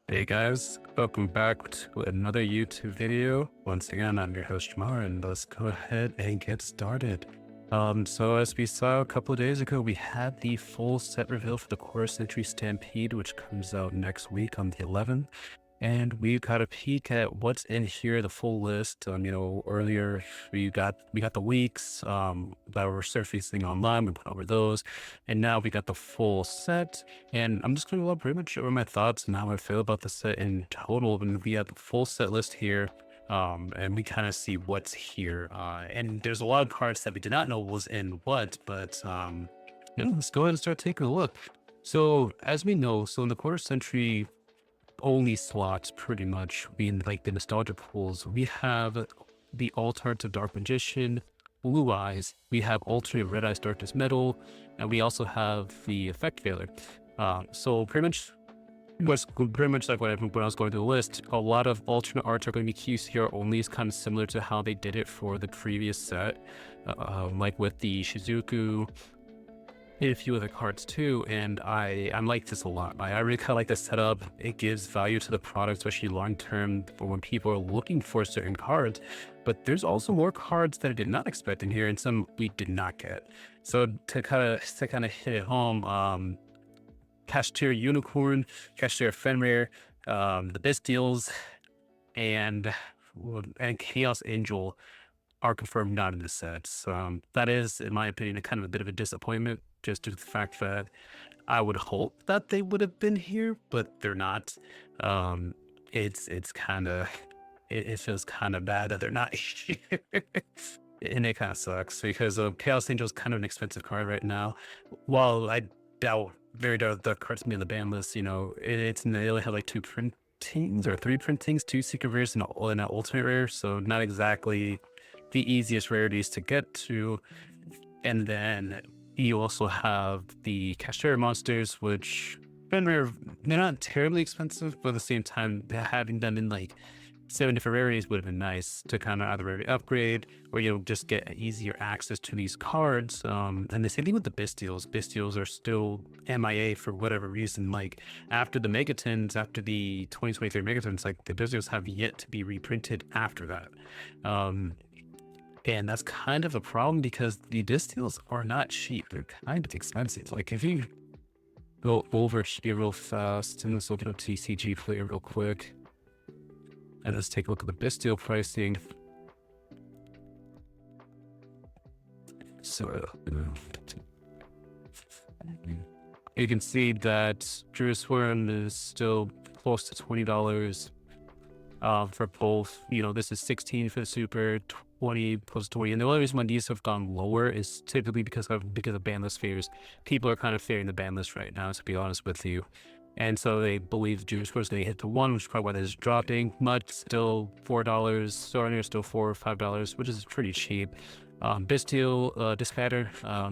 Hey guys, welcome back to another YouTube video. Once again, I'm your host Jamar, and let's go ahead and get started. So as we saw a couple of days ago, we had the full set reveal for the Core Century Stampede, which comes out next week on the 11th. And we got a peek at what's in here, the full list. Earlier we got the leaks that were surfacing online. We went over those, and now we got the full set. And I'm just going to go pretty much over my thoughts and how I feel about the set in total. And we have the full set list here, and we kind of see what's here. And there's a lot of cards that we did not know was in what, but let's go ahead and start taking a look. So as we know, so in the quarter century only slots, pretty much being like the nostalgia pools, we have the Alt Hearts of Dark Magician, Blue Eyes, we have alternate Red Eyes Darkness Metal, and we also have the Effect Failure. So pretty much like when I was going through the list, a lot of alternate arts are going to be QCR only. It's kind of similar to how they did it for the previous set, like with the Shizuku, a few other cards too, and I like this a lot. I really kind of like this setup. It gives value to the product, especially long term for when people are looking for certain cards. But there's also more cards that I did not expect in here, and some we did not get. So to kind of hit it home, Cashier Unicorn, Cashier Fenrir, the Bestials, and Chaos Angel are confirmed not in the sets. That is, in my opinion, a kind of a bit of a disappointment, just due to the fact that I would hope that they would have been here, but they're not. It's kind of, it feels kind of bad that they're not here. And it kind of sucks because Chaos Angel is kind of an expensive card right now. While I very doubt the card's be on the ban list, they only have like 2 printings or 3 printings, 2 secret rares and an ultimate rare, so not exactly the easiest rarities to get to. And then you also have the Cashier monsters, which they're not terribly expensive, but at the same time, having them in like 7 different rarities would have been nice to kind of either rarity upgrade or just get easier access to these cards. And the same thing with the Bestials. Bestials are still MIA for whatever reason. Like after the Megatons, after the 2023 Megatons, like the Bestials have yet to be reprinted after that. And that's kind of a problem because the Bestials are not cheap. They're kind of expensive. Like if you go over here real fast, and let's look at a TCG player real quick. And let's take a look at the Bestial pricing. So you can see that Jerusalem is still close to $20 for both. This is 16 for the Super, 20 plus 20. And the only reason why these have gone lower is typically because of ban list fears. People are kind of fearing the ban list right now, to be honest with you. And so they believe Jewish is going to hit to 1, which is probably why this is dropping. Mud still $4, Sorner still $4 or $5, which is pretty cheap. Bestial Dispatter,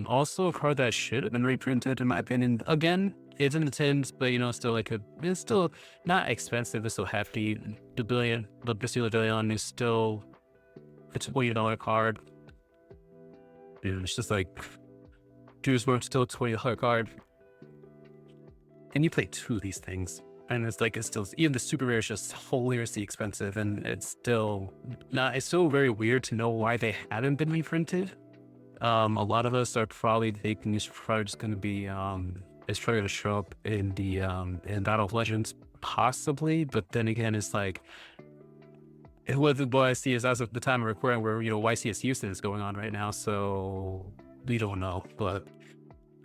also a card that should have been reprinted in my opinion. Again, it's in the tins, but still it's still not expensive. It's still hefty. The Bestial Deleon is still a $20 card. Dude, it's just like Jewish World still a $20 card. And you play 2 of these things, and it's still, even the super rare is just hilariously expensive, and it's still very weird to know why they haven't been reprinted. A lot of us are probably thinking it's probably just going to be, it's probably going to show up in the, in Battle of Legends, possibly, but then again, it's like, what I see is as of the time of recording where, YCS Houston is going on right now, so we don't know, but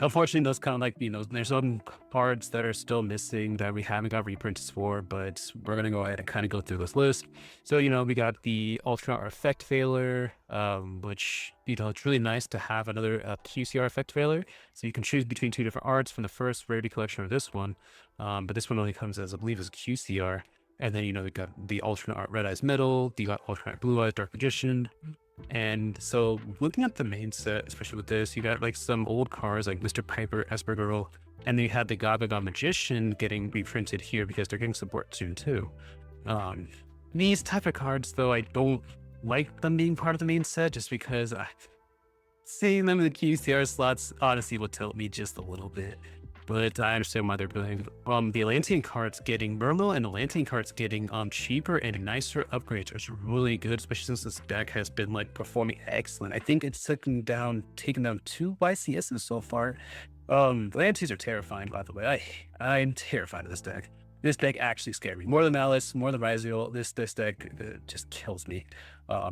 unfortunately, those kind of there's some cards that are still missing that we haven't got reprints for, but we're going to go ahead and kind of go through this list. So, we got the Ultra Effect Failure, which, it's really nice to have another QCR Effect Failure. So you can choose between 2 different arts from the first rarity collection or this one. But this one only comes as, I believe, as QCR. And then, we got the alternate art Red Eyes Metal, you got alternate Blue Eyes Dark Magician. And so looking at the main set, especially with this, you got some old cards like Mr. Piper, Esper Girl, and then you had the Gaga Magician getting reprinted here because they're getting support soon too. These type of cards, though, I don't like them being part of the main set just because seeing them in the QCR slots honestly will tilt me just a little bit. but I understand why they're doing. The Atlantean card's getting Merlo, and Atlantean card's getting cheaper and nicer upgrades. It's really good, especially since this deck has been like performing excellent. I think it's taken down 2 YCSs so far. Atlanteans are terrifying, by the way. I'm terrified of this deck. This deck actually scared me more than Malice, more than Ryziel. This deck just kills me.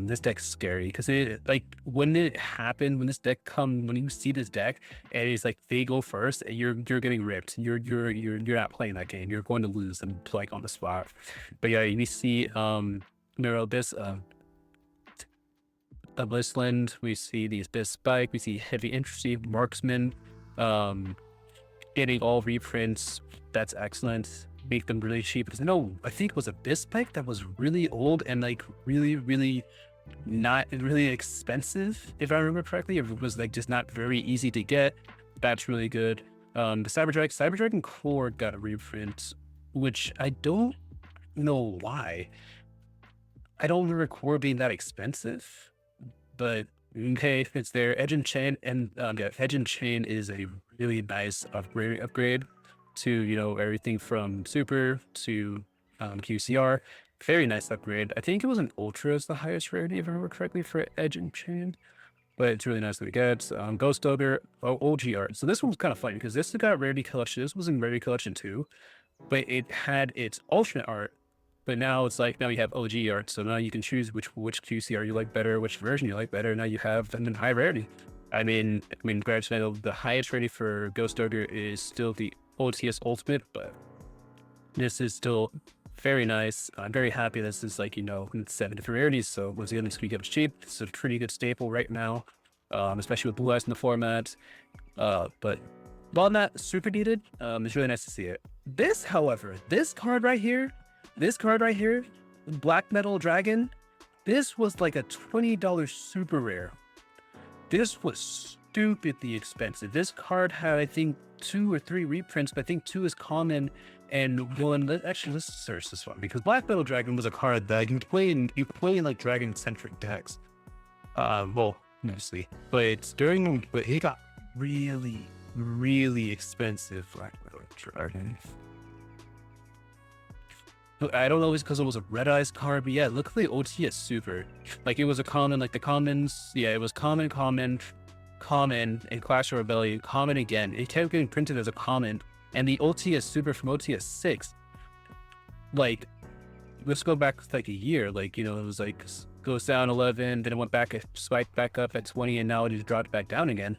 This deck's scary because like when it happened, when this deck when you see this deck and it's like they go first, and you're getting ripped. You're not playing that game. You're going to lose them like on the spot. But yeah, you see Mirror Abyss, Abyssland. We see the Abyss Spike. We see Heavy Infantry, Marksman, getting all reprints. That's excellent. Make them really cheap because I think it was a Abyss Spike that was really old and like really not really expensive, if I remember correctly. If it was like just not very easy to get, that's really good. The Cyber Dragon Core got a reprint, which I don't know why. I don't remember Core being that expensive, but okay, it's there. Edge and Chain, and Edge and Chain is a really nice upgrade to everything from Super to QCR. Very nice upgrade. I think it was an Ultra is the highest rarity, if I remember correctly, for Edge and Chain, but it's really nice that we get Ghost Ogre, OG art. So this one was kind of funny because this got rarity collection. This was in rarity collection too, but it had its alternate art. But now it's like, now you have OG art, so now you can choose which QCR you like better, which version you like better. Now you have them in high rarity. I mean, granted, the highest rarity for Ghost Ogre is still the OTS Ultimate, but this is still very nice. I'm very happy this is like, 7 different rarities, so once again, this week it was cheap. It's a pretty good staple right now, especially with Blue Eyes in the format. But while not super needed, it's really nice to see it. This, however, this card right here, Black Metal Dragon, this was like a $20 super rare. This was stupidly expensive. This card had, I think, 2 or 3 reprints, but I think 2 is common and one. Let's search this one, because Black Metal Dragon was a card that you play in like dragon-centric decks. Well, mostly, but it got really expensive. Black Metal Dragon. I don't know if it's because it was a Red Eyes card, but yeah, look at the OTS Super. Like, it was a common, like the commons. Yeah, it was common, and Clash of Rebellion, common again. It kept getting printed as a common, and the OTS Super from OTS 6, like, let's go back like a year. Like, it was like goes down 11, then it went back, it spiked back up at 20, and now it just dropped back down again.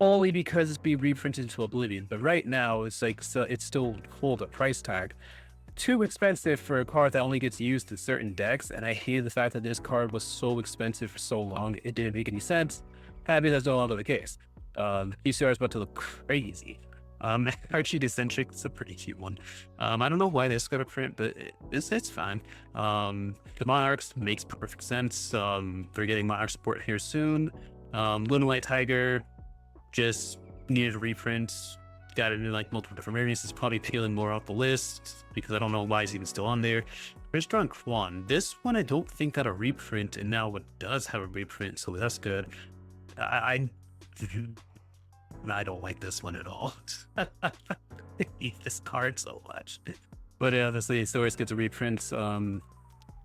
Only because it's being reprinted into oblivion. But right now, it's like, so it still holds a price tag. Too expensive for a card that only gets used in certain decks, and I hate the fact that this card was so expensive for so long. It didn't make any sense. Happy that's no longer the case. PCR is about to look crazy. Archie Decentric, it's a pretty cute one. I don't know why this got a print, but it's fine. The Monarchs makes perfect sense. They're getting Monarch support here soon. Luna White Tiger just needed a reprint. Got it in like multiple different variants. It's probably peeling more off the list because I don't know why it's even still on there. Restaurant Quan. This one I don't think got a reprint, and now it does have a reprint, so that's good. I don't like this one at all. I hate this card so much. But obviously, Source gets a reprint.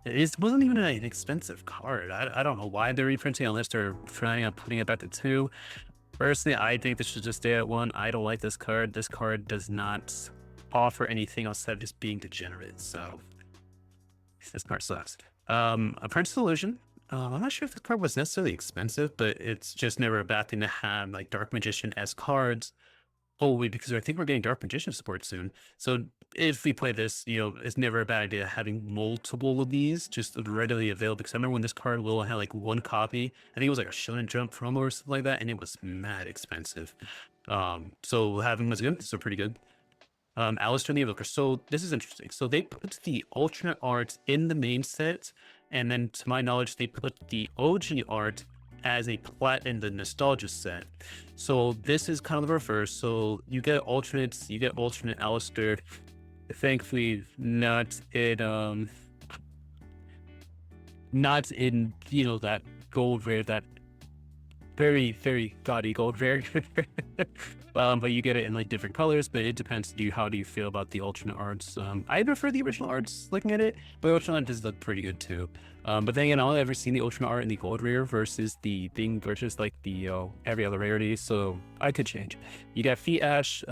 It wasn't even an expensive card. I don't know why they're reprinting unless they're trying on putting it back to 2. Personally, I think this should just stay at 1. I don't like this card. This card does not offer anything outside of just being degenerate. So this card sucks. Apprentice Illusion. I'm not sure if this card was necessarily expensive, but it's just never a bad thing to have like Dark Magician as cards. Oh, wait, because I think we're getting Dark Magician support soon. So if we play this, it's never a bad idea having multiple of these just readily available. Because I remember when this card will had like 1 copy. I think it was like a Shonen Jump promo or something like that, and it was mad expensive. So having this good, so pretty good. Alistair and the Evoker. So this is interesting. So they put the alternate art in the main set, and then to my knowledge, they put the OG art as a plat in the nostalgia set. So this is kind of the reverse. So you get alternates, you get alternate Alistair. Thankfully, not in that gold rare, that very gaudy gold rare. But you get it in like different colors, but it depends. How do you feel about the alternate arts? I prefer the original arts looking at it, but alternate does look pretty good too. But then again, I've ever seen the alternate art in the gold rare versus the thing versus like the every other rarity, so I could change. You got Feet Ash,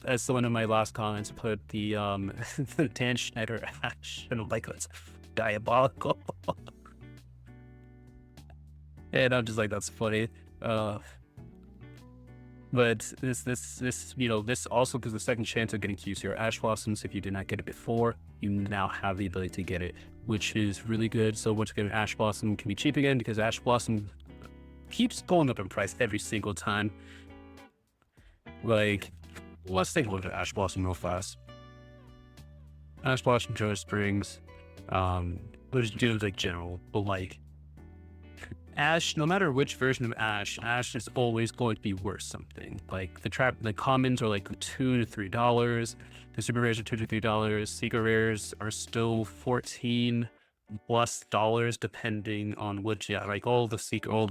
as one of my last comments put, the the Dan Schneider Ash, I don't like that's diabolical. And I'm just like, that's funny. But this also gives a second chance of getting to use your Ash Blossoms. If you did not get it before, you now have the ability to get it, which is really good. So once again, Ash Blossom can be cheap again because Ash Blossom keeps going up in price every single time. Like, let's take a look at Ash Blossom real fast. Ash Blossom, Joy Springs, let's do like general, but like, Ash, no matter which version of Ash, Ash is always going to be worth something. Like the commons are like $2 to $3. The super rares are $2 to $3. Secret rares are still $14+ depending on which. Yeah, like all of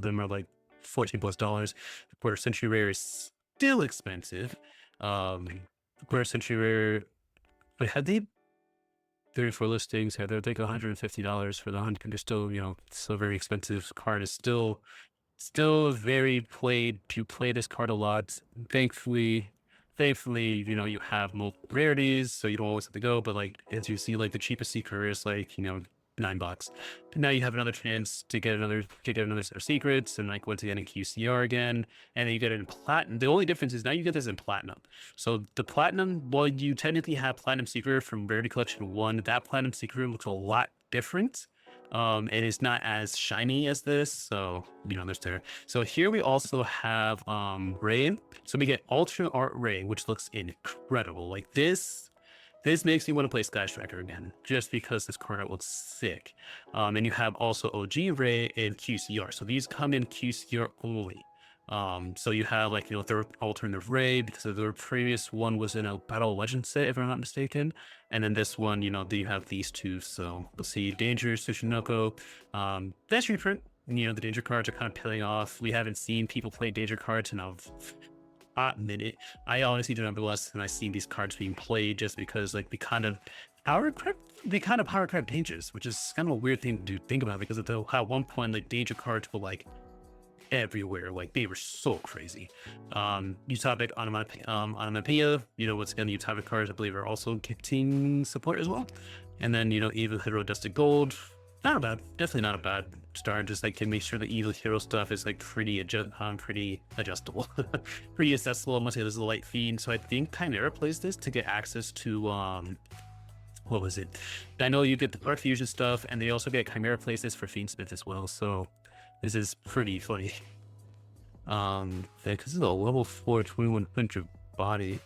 them are like $14+. The quarter century rare is still expensive. The quarter century rare, like, had they 34 listings here, they're like $150 for the hunt. They're still, still very expensive. Card is still very played. You play this card a lot. Thankfully, you have multiple rarities, so you don't always have to go. But like, as you see, like the cheapest secret is like, $9. But now you have another chance to get another set of secrets, and like once again in QCR again, and then you get it in platinum. The only difference is now you get this in platinum. So the platinum, well, you technically have platinum secret from Rarity Collection 1. That platinum secret looks a lot different. It is not as shiny as this, so there's there. So here we also have Ray. So we get Ultra Art Ray, which looks incredible. Like this makes me want to play Sky Striker again, just because this card looks sick. And you have also OG Ray and QCR. So these come in QCR only. So you have like, their alternative Ray, because the previous one was in a Battle Legend set, if I'm not mistaken. And then this one, you have these two. So let's see, Danger, Tsushinoko. That's reprint. The Danger cards are kind of peeling off. We haven't seen people play Danger cards in a hot minute. I honestly don't remember less than I've seen these cards being played, just because like they kind of power crap dangers, which is kind of a weird thing to think about, because at one point like Danger cards were like everywhere. Like they were so crazy. Utopic Onomatopoeia, what's again, the Utopic cards I believe are also getting support as well. And then Evil Hero Dusted Gold, not bad, definitely not a bad start. Just like to make sure the Evil Hero stuff is like pretty adjustable, pretty accessible. I must say this is a light fiend, so I think Chimera plays this to get access to what was it? I know you get the Dark Fusion stuff, and they also get Chimera plays this for Fiendsmith as well. So this is pretty funny. Because this is a level 4 2100 body.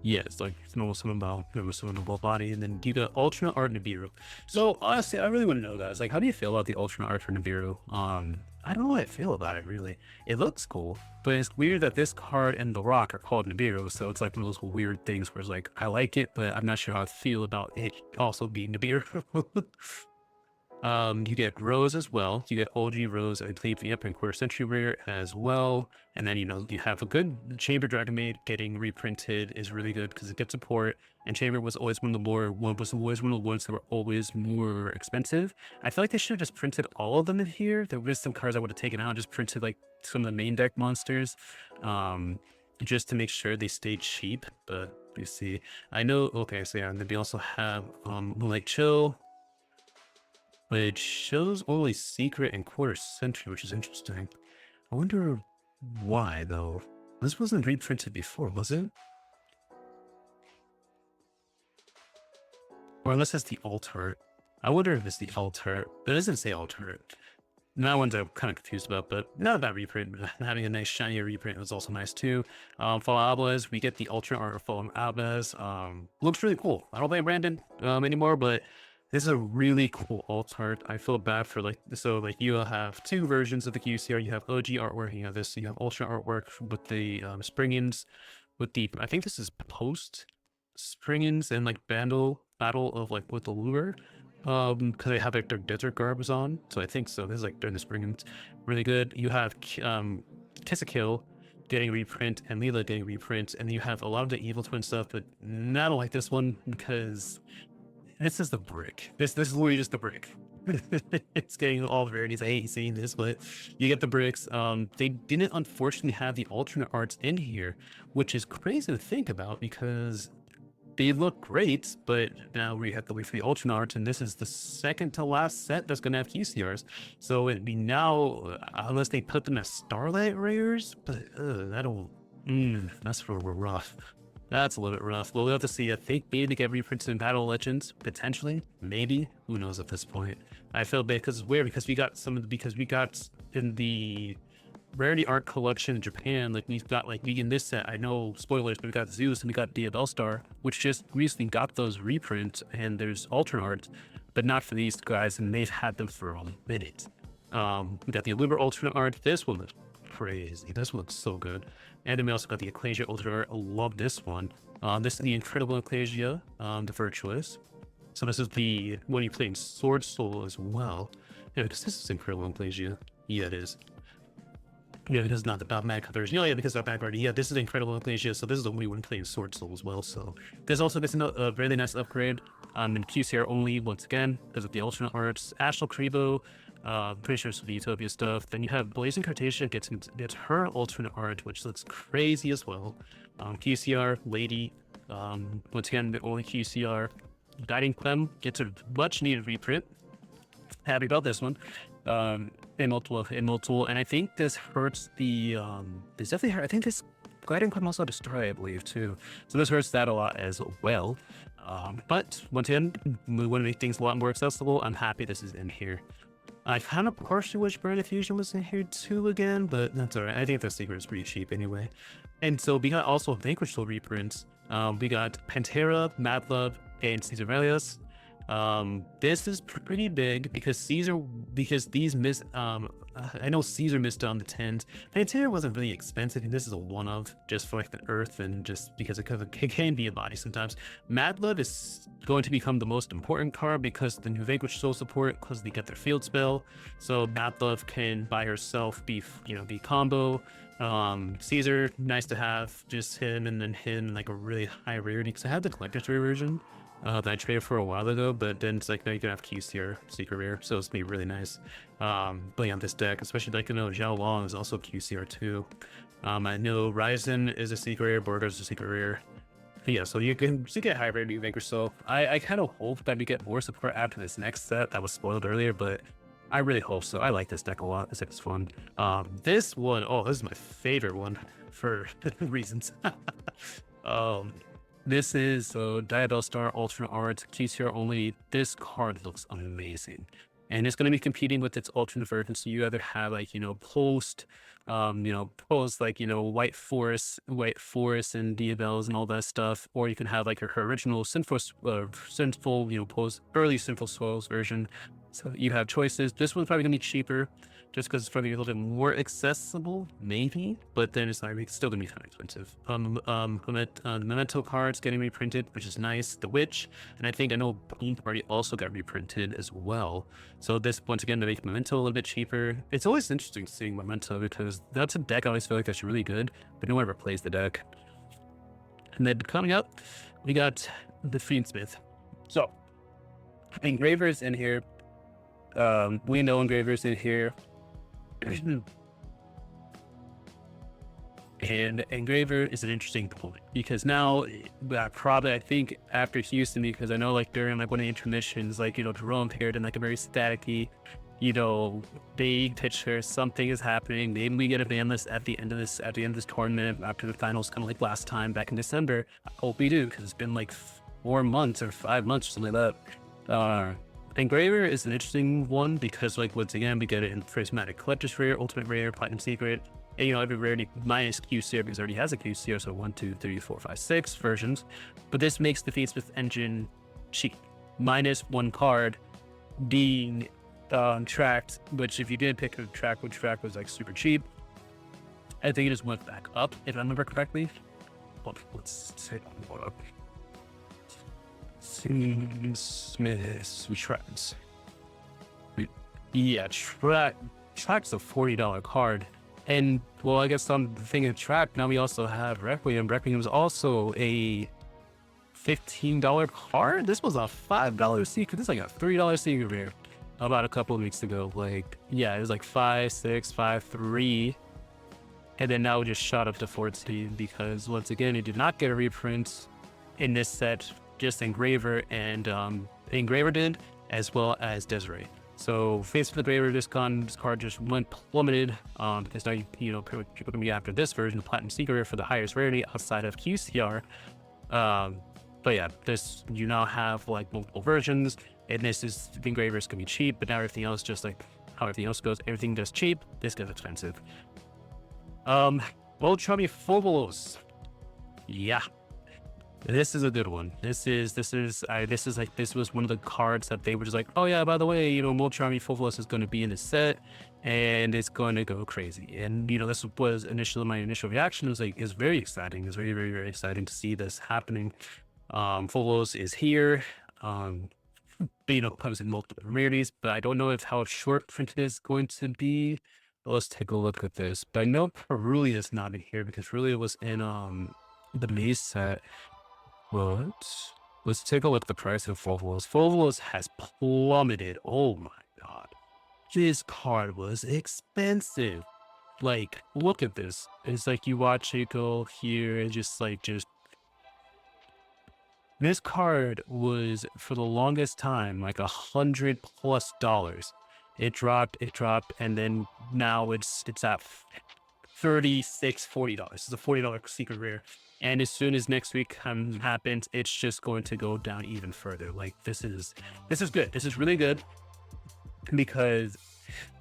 Yeah, it's like normal summon body, and then you got alternate art Nibiru. So honestly, I really want to know, guys, like, how do you feel about the alternate art for Nibiru? I don't know how I feel about it really. It looks cool, but it's weird that this card and the rock are called Nibiru, so it's like one of those weird things where it's like, I like it, but I'm not sure how I feel about it also being Nibiru. You get Rose as well. You get OG Rose, I believe, yep, and Quarter Century Rare as well. And then, you have a good Chamber Dragon Maid getting reprinted is really good because it gets support. And Chamber was always one of the ones that were always more expensive. I feel like they should have just printed all of them in here. There was some cards I would have taken out and just printed like some of the main deck monsters, just to make sure they stayed cheap. But you see, I know. Okay, so yeah, and then we also have Moonlight Chill, which shows only secret and quarter century, which is interesting. I wonder why, though. This wasn't reprinted before, was it? Or unless it's the altar. I wonder if it's the altar, but it doesn't say altar. That one's I'm kind of confused about, but not a bad reprint. Having a nice shinier reprint was also nice too. Fallen Albles, we get the alternate art of Fallen Albles. Looks really cool. I don't play Brandon anymore, but this is a really cool alt art. I feel bad for you have two versions of the QCR. You have OG artwork, you have this, you have ultra artwork with the Springins, with the, I think this is post Springins and like battle of like with the lure. Because they have like their desert garbs on. So I think so. This is like during the Springins. Really good. You have Kill, getting reprint and Leela getting reprint, and you have a lot of the Evil Twin stuff, but I don't like this one because this is the brick. This is literally just the brick. It's getting all the rarities. I hate seeing this, but you get the bricks. They didn't unfortunately have the alternate arts in here, which is crazy to think about because they look great, but now we have to wait for the alternate arts, and this is the second to last set that's gonna have QCRs. So it'd be now, unless they put them as Starlight Rares, but that'll, that's real rough. That's a little bit rough. We'll have to see. I think maybe they get reprinted in Battle Legends, potentially, maybe. Who knows at this point? I feel bad because it's weird because we got because we got in the Rarity Art Collection in Japan, like we've got like in this set, I know spoilers, but we got Zeus and we got Diabell Star, which just recently got those reprints, and there's alternate art, but not for these guys, and they've had them for a minute. We got the Allure alternate art. This one is crazy. This one looks so good. And then we also got the Ecclesia alternate art. I love this one. This is the Incredible Ecclesia, the Virtuous. So this is the one you play in Sword Soul as well. Yeah, because this is Incredible Ecclesia. Yeah, it is. Yeah, because it's not the Batman version. Yeah, because of the Batman. Yeah, this is Incredible Ecclesia. So this is the one you wouldn't play in Sword Soul as well. So there's also this a really nice upgrade in QCR only once again because of the alternate arts. Ashel Kribo. Pretty sure it's the Utopia stuff. Then you have Blazing Cartasia gets her alternate art, which looks crazy as well. QCR Lady, once again the only QCR. Guiding Clem gets a much needed reprint. Happy about this one. In multiple, and I think this hurts the this definitely hurt. I think this Guiding Clem also Destroy, I believe, too. So this hurts that a lot as well. But once again, we want to make things a lot more accessible. I'm happy this is in here. I kind of partially wish Burn Diffusion was in here too again, but that's alright. I think the secret is pretty cheap anyway. And so we got also Vanquish Soul reprints. We got Pantera, Mad Love, and Caesar Velius. This is pretty big because these missed, I know Caesar missed on the 10s. Pantera wasn't really expensive, and this is a one-of just for like the Earth and just because it can be a body sometimes. Mad Love is going to become the most important card because the new Vanquish Soul support, because they get their field spell. So Mad Love can by herself be combo. Caesar, nice to have just him and then him like a really high rarity because I have the collector's rare version. That I traded for a while ago, but then it's like now you can have QCR secret rare, so it's gonna be really nice playing on this deck, especially like Zhao Long is also QCR too. I know Ryzen is a secret rare, Borgo is a secret rare. But yeah, so you can get high rarity Vanquish Soul. I kind of hope that we get more support after this next set that was spoiled earlier, but I really hope so. I like this deck a lot. This deck is fun. This one, this is my favorite one for reasons. This is Diabell Star alternate art, QCR only. This card looks amazing. And it's going to be competing with its alternate version. So you either have like, post like, White Forest and Diabells and all that stuff. Or you can have like her original Sinful, post early Sinful Souls version. So you have choices. This one's probably going to be cheaper just because it's probably a little bit more accessible, maybe, but then it's still going to be kind of expensive. The Memento cards getting reprinted, which is nice. The Witch, and I know Pain Party also got reprinted as well. So this, once again, to make Memento a little bit cheaper. It's always interesting seeing Memento because that's a deck I always feel like that's really good, but no one ever plays the deck. And then coming up, we got the Fiendsmith. So, Engravers in here. We know Engravers in here. And Engraver is an interesting point because now probably I think after Houston, because I know like during like one of the intermissions, like Jerome appeared in like a very staticky big picture, something is happening, maybe we get a ban list at the end of this tournament after the finals, kind of like last time back in December. I hope we do because it's been like 4 months or 5 months or something like that. Engraver is an interesting one because, like, once again, we get it in Prismatic Collector's Rare, Ultimate Rare, Platinum Secret, and every rarity minus QCR because it already has a QCR, so 1, 2, 3, 4, 5, 6 versions. But this makes the Fiendsmith engine cheap, minus 1 card being tracked, which if you did pick a track, which track was like super cheap, I think it just went back up, if I remember correctly. Let's say what up. Smiths, tracks. Yeah, track's a $40 card, And well, I guess on the thing of track, now we also have Requiem. Requiem was also a $15 card. This was a $5 secret. This is like a $3 secret rare about a couple of weeks ago. Like, yeah, it was like 5, 6, 5, 3. And then now it just shot up to 14 because once again, it did not get a reprint in this set, just Engraver and Engraver did, as well as Desiree. So Face of the Engraver, this card just went plummeted. Because now you're going to be after this version, the Platinum Secret for the highest rarity outside of QCR. But yeah, you now have like multiple versions, and the Engraver is gonna be cheap, but now everything else, just like how everything else goes, everything does cheap, this gets expensive. Chubby Phobos. Yeah. This is a good one. This was one of the cards that they were just like, oh yeah, by the way, Molcharmy Phobos is going to be in the set, and it's going to go crazy. And this was my initial reaction. It was like, it's very exciting. It's very, very, very exciting to see this happening. Phobos is here. Comes in multiple rarities, but I don't know how short print it is going to be. Let's take a look at this. But I know Perulia is not in here because Perulia was in the Maze set. But let's take a look at the price of Phobos. Phobos has plummeted. Oh my god. This card was expensive. Like, look at this. It's like you watch it go here and just this card was for the longest time like $100+. It dropped, and then now it's at $36, $40. It's a $40 secret rare. And as soon as next week happens, it's just going to go down even further. Like, this is good. This is really good because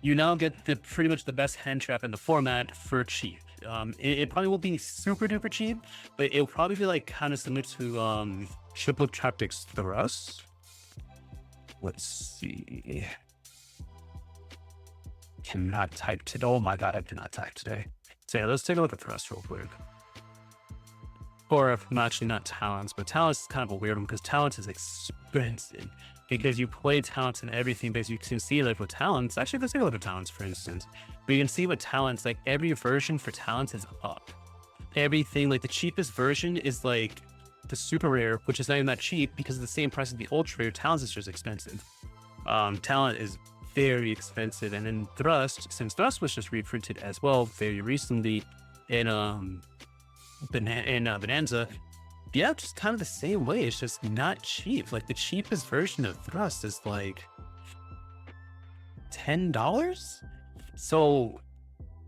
you now get pretty much the best hand trap in the format for cheap. It probably won't be super duper cheap, but it'll probably be like kind of similar to Triple Traptic's Thrust. Let's see. Cannot type today. Oh my god, I cannot type today. So yeah, let's take a look at Thrust real quick. Or actually not Talents, but Talents is kind of a weird one because Talents is expensive. Because you play Talents and everything, but you can see like with Talents, actually let's take a look at Talents for instance. But you can see with Talents, like every version for Talents is up. Everything, like the cheapest version is like the super rare, which is not even that cheap because of the same price as the ultra rare. Talents is just expensive. Talent is very expensive, and then Thrust, since Thrust was just reprinted as well very recently in Bonanza, yeah, just kind of the same way. It's just not cheap. Like the cheapest version of Thrust is like $10. So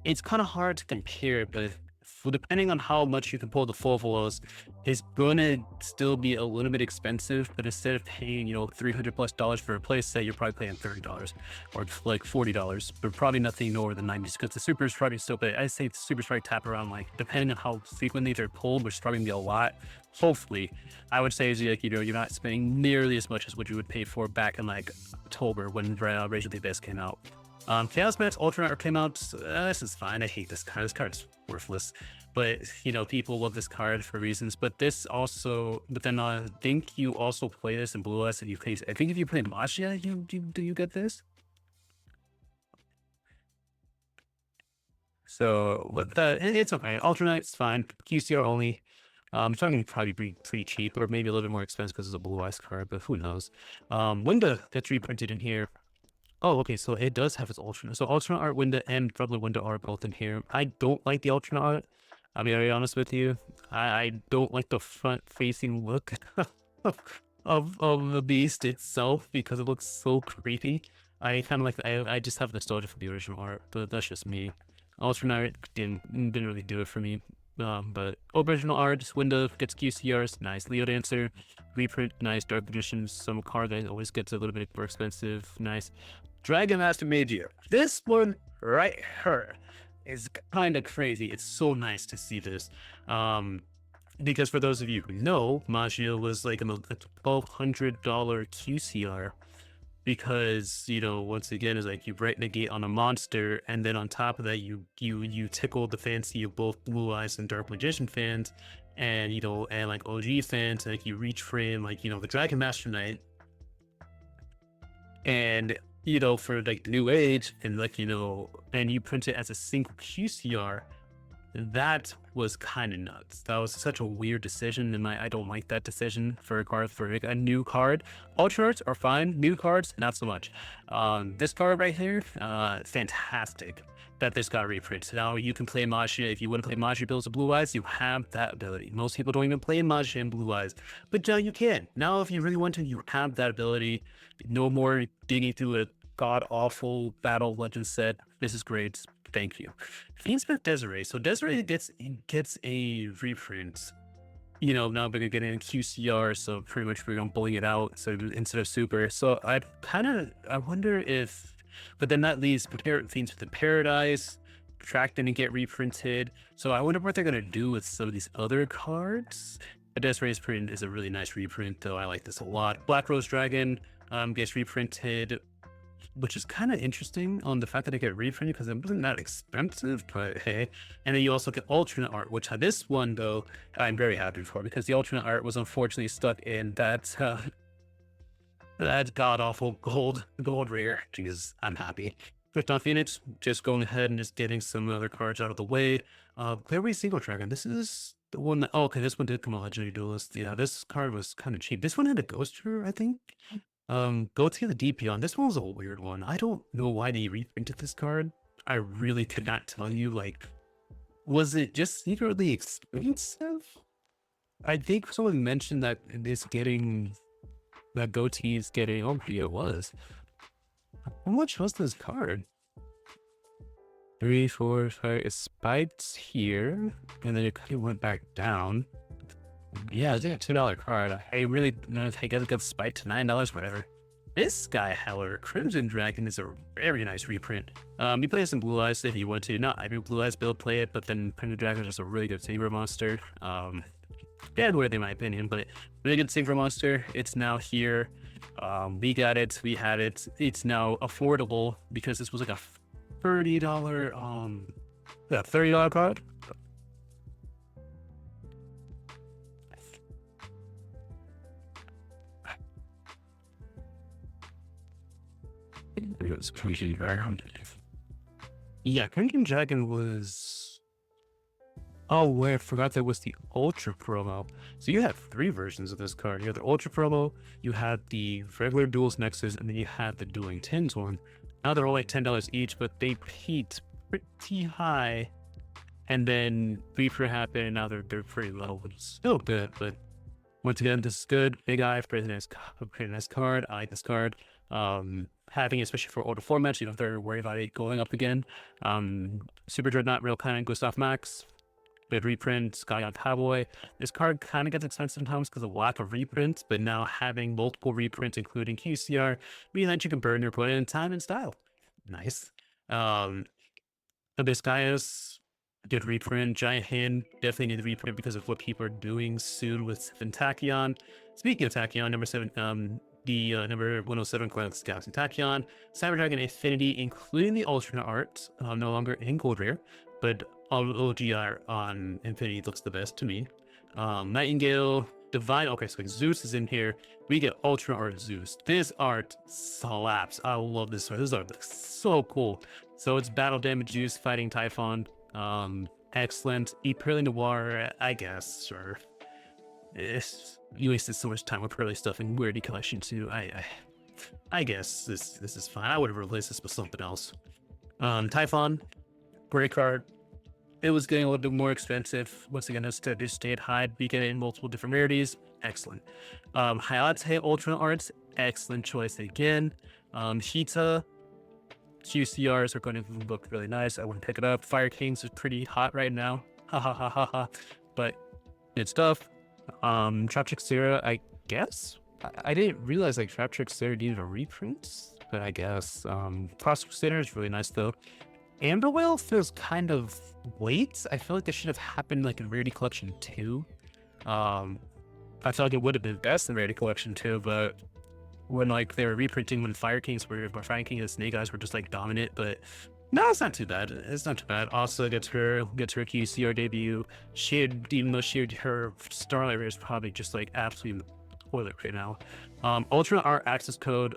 it's kind of hard to compare, but depending on how much you can pull the Phobos, it's gonna still be a little bit expensive. But instead of paying $300+ for a play set, you're probably paying $30 or like $40, but probably nothing lower than 90s because the supers probably still. But I say the supers probably tap around, like depending on how frequently they're pulled, which is probably gonna be a lot. Hopefully, I would say is like you're not spending nearly as much as what you would pay for back in like October when Rage of the Abyss came out. Chaos Max Ultra came out. This is fine. I hate this card. This card's worthless. But people love this card for reasons. But this also, but then I think you also play this in Blue Eyes, and you play. I think if you play Magia, do you get this? So with that, it's okay. Ultra Knight's fine. QCR only. It's going to probably be pretty cheap, or maybe a little bit more expensive because it's a Blue Eyes card, but who knows? Winda that's reprinted in here. Oh, okay, so it does have its alternate. So alternate art Winda and regular Winda are both in here. I don't like the alternate art. I'll be very honest with you. I don't like the front-facing look of the beast itself because it looks so creepy. I kind of like. I just have nostalgia for the original art, but that's just me. Alternate art didn't really do it for me. But original art, Winda gets QCRs, nice. Leo Dancer, reprint, nice. Dark Magician, some card that always gets a little bit more expensive, nice. Dragon Master Magia. This one right here is kind of crazy. It's so nice to see this. Because for those of you who know, Magia was like a $1,200 QCR. Because once again, is like you bright negate on a monster, and then on top of that, you tickle the fancy of both Blue Eyes and Dark Magician fans, and and like OG fans, like you reach frame like the Dragon Master Knight, and for like new age and like, and you print it as a single QCR, that was kind of nuts. That was such a weird decision, and I don't like that decision for a card, for like a new card. Ultra arts are fine, new cards not so much. This card right here, fantastic that this got reprinted. Now you can play Majin. If you want to play Majin Bills of Blue Eyes, you have that ability. Most people don't even play Majin in Blue Eyes, but now you can. Now if you really want to, you have that ability. No more digging through a god-awful Battle Legend set. This is great. Thank you. Things with Desiree. So Desiree gets a reprint. Now we're gonna get in QCR, so pretty much we're gonna bully it out. So instead of super. So I wonder if, but then that leaves Themes with the Paradise. Track didn't get reprinted. So I wonder what they're gonna do with some of these other cards. The Desiree's print is a really nice reprint, though. I like this a lot. Black Rose Dragon gets reprinted, which is kind of interesting on the fact that it get reprinted because it wasn't that expensive, but hey. And then you also get alternate art, which this one, though, I'm very happy for, because the alternate art was unfortunately stuck in that god-awful gold rare. Jeez, I'm happy. Krypton Phoenix, just going ahead and just getting some other cards out of the way. Clearway Single Dragon, this is the one that, okay, this one did come on Legendary Duelist. Yeah, this card was kind of cheap. This one had a Ghoster, I think. Go to the DP on. This one was a weird one. I don't know why they reprinted this card. I really could not tell you. Like, was it just secretly expensive? I think someone mentioned that it's getting, that goatee is getting, oh yeah, it was. How much was this card? 3, 4, 5, it spiked here, and then it kind of went back down. Yeah, it's like a $2 card. I really, I guess it got spiked to $9, whatever. This guy, however, Crimson Dragon, is a very nice reprint. You play some Blue Eyes if you want to. Not every Blue Eyes build play it, but then Crimson Dragon is just a really good Saber monster. Dead worthy in my opinion, but really good Saber monster. It's now here. We got it, we had it. It's now affordable because this was like a $30, $30 card. Yeah, Crimson Dragon was... Oh, wait, I forgot there was the Ultra promo. So you had 3 versions of this card. You had the Ultra promo, you had the regular Duels Nexus, and then you had the Dueling Tins one. Now they're only $10 each, but they peaked pretty high. And then Reaper happened, and now they're pretty low, which is still good. But once again, this is good. Big Eye, pretty nice card. I like this card. Having, especially for older formats, you don't have to worry about it going up again. Super Dreadnought, Real Kind, Gustav Max. With reprint, Sky Cowboy. This card kind of gets expensive sometimes because of lack of reprints, but now having multiple reprints, including QCR, means that you can burn your opponent in time and style. Nice. This guy is good reprint. Giant Hand, definitely need to reprint because of what people are doing soon with 7 Tachyon. Speaking of Tachyon, number 7, the number 107 Galaxy Tachyon, Cyber Dragon Infinity, including the alternate art, no longer in gold rare, but OGR on Infinity looks the best to me. Nightingale, Divine, okay, so Zeus is in here. We get Ultra Art Zeus. This art slaps. I love this art. This art looks so cool. So it's battle damage Zeus fighting Typhon. Excellent. Eat Pearly Noir, I guess, sure. You wasted so much time with Pearly stuff in Weirdy Collection too. I guess this is fine. I would have replaced this with something else. Typhon, great card. It was getting a little bit more expensive. Once again, it's to stayed high. We get it in multiple different rarities. Excellent. Hayate Ultra Arts, excellent choice again. Hita, QCRs are going to look really nice. I wouldn't pick it up. Fire Kings is pretty hot right now. Ha ha ha ha ha. But good stuff. Traptrick Sarah, I guess. I didn't realize like Traptrick Sarah needed a reprint, but I guess. Cross Crusader is really nice though. Amber Whale feels kind of late. I feel like this should have happened like in Rarity Collection 2. I feel like it would have been best in Rarity Collection 2, but when like they were reprinting when Fire Kings were, Fire King and Snake Eyes were just like dominant, but no, it's not too bad. It's not too bad. Also gets her QCR debut. Even though her Starlight Rare is probably just like absolutely spoil it right now. Alternate art access code.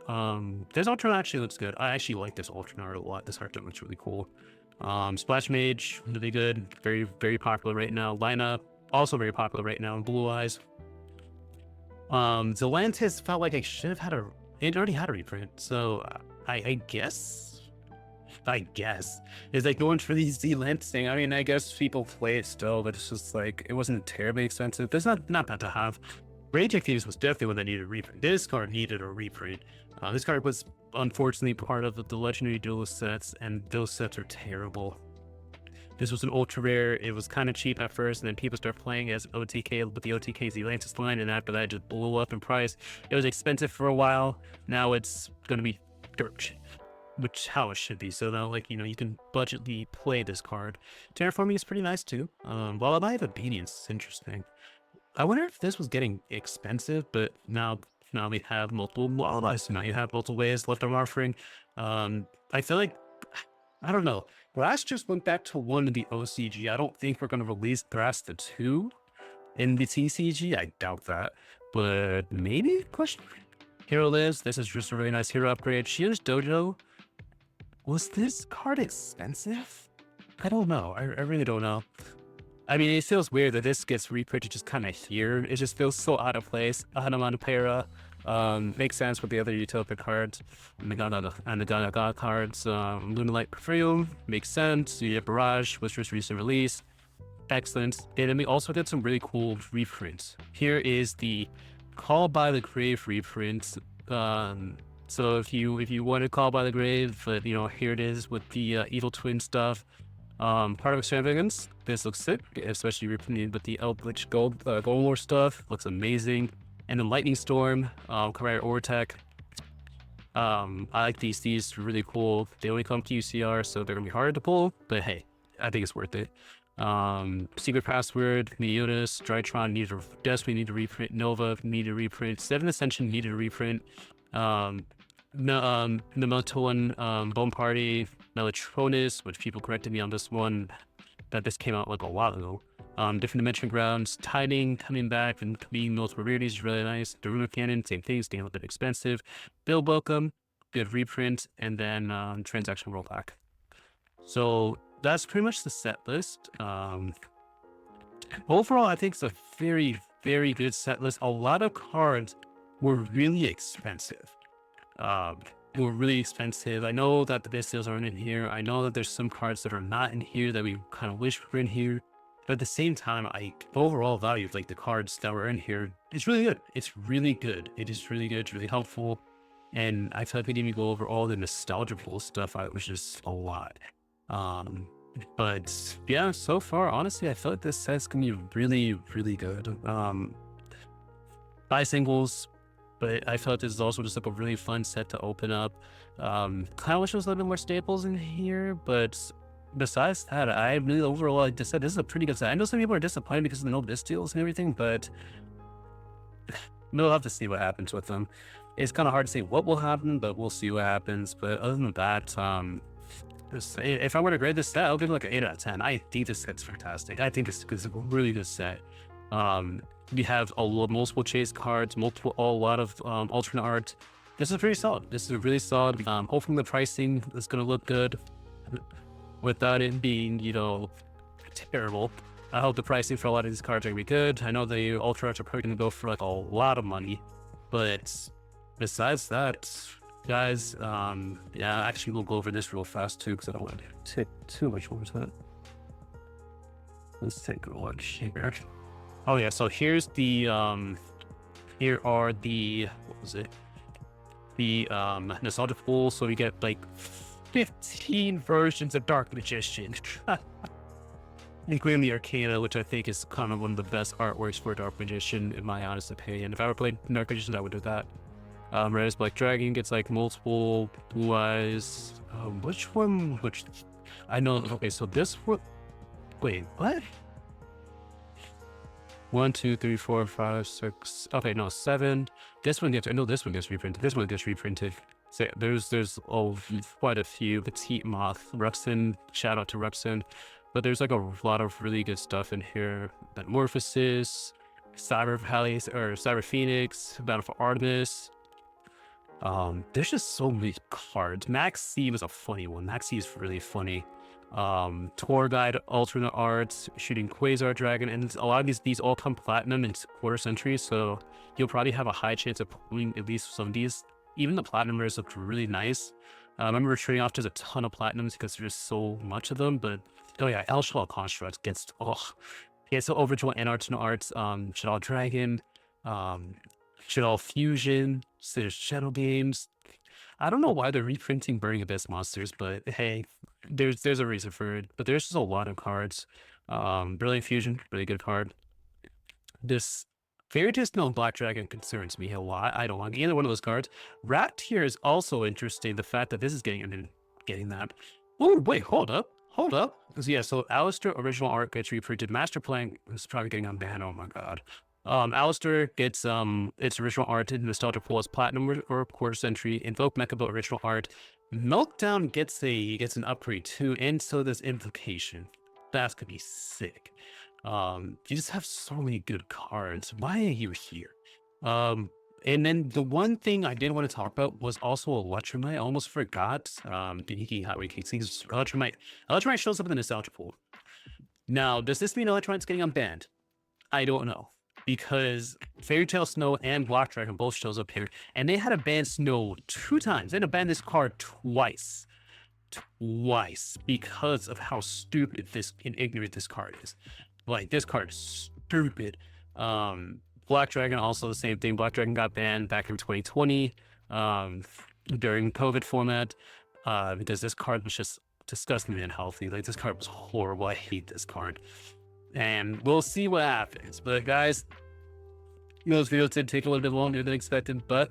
This alternate actually looks good. I actually like this alternate art a lot. This art looks really cool. Splash Mage, really good. Very, very popular right now. Lineup, also very popular right now. Blue Eyes. Zelantis felt like I should have had it already had a reprint. So I guess it's like going for these Zelantis thing. I mean, I guess people play it still, but it's just like, it wasn't terribly expensive. There's not bad to have. Rage Thieves was definitely one that needed a reprint. This card needed a reprint. This card was unfortunately part of the Legendary Duelist sets, and those sets are terrible. This was an ultra rare. It was kind of cheap at first, and then people start playing as OTK with the OTK Zelantis line, and after that, it just blew up in price. It was expensive for a while. Now it's going to be dirt cheap, which how it should be. So now, like, you know, you can budgetly play this card. Terraforming is pretty nice too. While I have Obedience, it's interesting. I wonder if this was getting expensive, but now we have multiple lullabies. So now you have multiple ways left of offering. I feel like, I don't know. Thrash just went back to 1 in the OCG. I don't think we're going to release Thrash to 2 in the TCG. I doubt that, but maybe? Question. Hero Lives. This is just a really nice hero upgrade. Shio's Dojo. Was this card expensive? I don't know. I really don't know. I mean, it feels weird that this gets reprinted just kind of here. It just feels so out of place. Hanamana makes sense with the other Utopia cards and the Ganaga cards. Lunalight Perfume makes sense. You have Barrage, was just recent release. Excellent. And then we also did some really cool reprints. Here is the Call by the Grave reprint. So if you want to Call by the Grave, but you know, here it is with the Evil Twin stuff. Part of Extravagance, this looks sick, especially reprinted with the Eldritch Gold War stuff. Looks amazing. And then Lightning Storm, Career Ortec. I like these are really cool. They only come to UCR, so they're gonna be hard to pull, but hey, I think it's worth it. Secret Password, Meiotis, Drytron desperately need to reprint. Nova need to reprint. 7 Ascension need to reprint. The Melatonin Bone Party, Melatonis, which people corrected me on this one, that this came out like a while ago. Different Dimension Grounds, Tiding coming back and being multiple rarities is really nice. The Rune Cannon, same thing, staying a little bit expensive. Bill Welcome, good reprint, and then Transaction Rollback. So that's pretty much the set list. Overall, I think it's a very, very good set list. A lot of cards were really expensive. I know that the best deals aren't in here. I know that there's some cards that are not in here that we kind of wish were in here. But at the same time, overall value of like the cards that were in here, it's really good. It's really good. It is really good. It's really helpful. And I feel like we didn't even go over all the nostalgia pool stuff. It was just a lot. But yeah, so far, honestly, I feel like this set's gonna be really, really good. Buy singles, but I feel like this is also just like a really fun set to open up. Kind of wish there was a little bit more staples in here, but besides that, I really overall like to say this is a pretty good set. I know some people are disappointed because of the no disc deals and everything, but we'll have to see what happens with them. It's kind of hard to say what will happen, but we'll see what happens. But other than that, if I were to grade this set, I'll give it like an 8 out of 10. I think this set's fantastic. I think this is a really good set. We have multiple chase cards, a lot of alternate art. This is pretty solid. This is really solid. Hopefully the pricing is going to look good without it being, you know, terrible. I hope the pricing for a lot of these cards are going to be good. I know the ultra arts are probably going to go for like a lot of money, but besides that, guys, yeah, actually we'll go over this real fast too, because I don't want to take too much more time. Let's take a look here. Oh yeah, so here's the here are the, what was it, the nostalgia pool. So we get like 15 versions of Dark Magician, including the Arcana, which I think is kind of one of the best artworks for Dark Magician in my honest opinion. If I were playing Dark Magician, I would do that. Red as Black Dragon gets like multiple Blue Eyes. Which one? Which I know. Okay, so this one. Wait, what? 1, 2, 3, 4, 5, 6. Okay, no, 7. This one gets. I know this one gets reprinted. This one gets reprinted. So there's quite a few. Petite Moth, Ruxin. Shout out to Ruxin. But there's like a lot of really good stuff in here. Metamorphosis. Cyber Palace or Cyber Phoenix, Battle for Artemis. There's just so many cards. Max C was a funny one. Max C is really funny. Tour Guide, Alternate Arts, Shooting Quasar Dragon, and a lot of these all come platinum in quarter century, so you'll probably have a high chance of pulling at least some of these. Even the platinum rares looked really nice. I remember trading off just a ton of platinums because there's so much of them, but oh yeah, El Shell Construct gets so Overjoy and Alternate Arts, Shadow Dragon, Shadow Fusion, there's Shadow Games. I don't know why they're reprinting Burning Abyss monsters, but hey, there's a reason for it. But there's just a lot of cards. Brilliant Fusion, really good card. This Fairy Tale Snow Black Dragon concerns me a lot. I don't want either one of those cards. Rat Tier is also interesting. The fact that this is getting that. Oh wait, hold up. Because yeah, so Alistair original art gets reprinted. Master Plan is probably getting unbanned. Oh my god. Alistair gets its original art in Nostalgia Pool as platinum or quarter century. Invoke Mechabo original art. Meltdown gets an upgrade too, and so does Invocation. That's gonna be sick. You just have so many good cards. Why are you here? And then the one thing I did want to talk about was also Electromite. I almost forgot. Electromite. Electromite shows up in the Nostalgia Pool. Now, does this mean Electromite's getting unbanned? I don't know. Because Fairy Tale Snow and Black Dragon both shows up here, and they had to ban Snow 2 times. They had to ban this card twice because of how stupid and ignorant this card is. Like, this card is stupid. Black Dragon, also the same thing. Black Dragon got banned back in 2020 during COVID format because this card was just disgustingly unhealthy. Like, this card was horrible. I hate this card. And we'll see what happens. But guys, this video did take a little bit longer than expected, but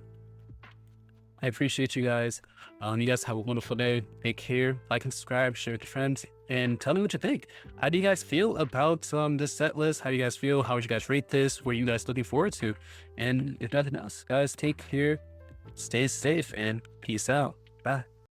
I appreciate you guys. You guys have a wonderful day. Take care. Like and subscribe. Share with your friends. And tell me what you think. How do you guys feel about this set list? How do you guys feel? How would you guys rate this? What are you guys looking forward to? And if nothing else, guys, take care. Stay safe and peace out. Bye.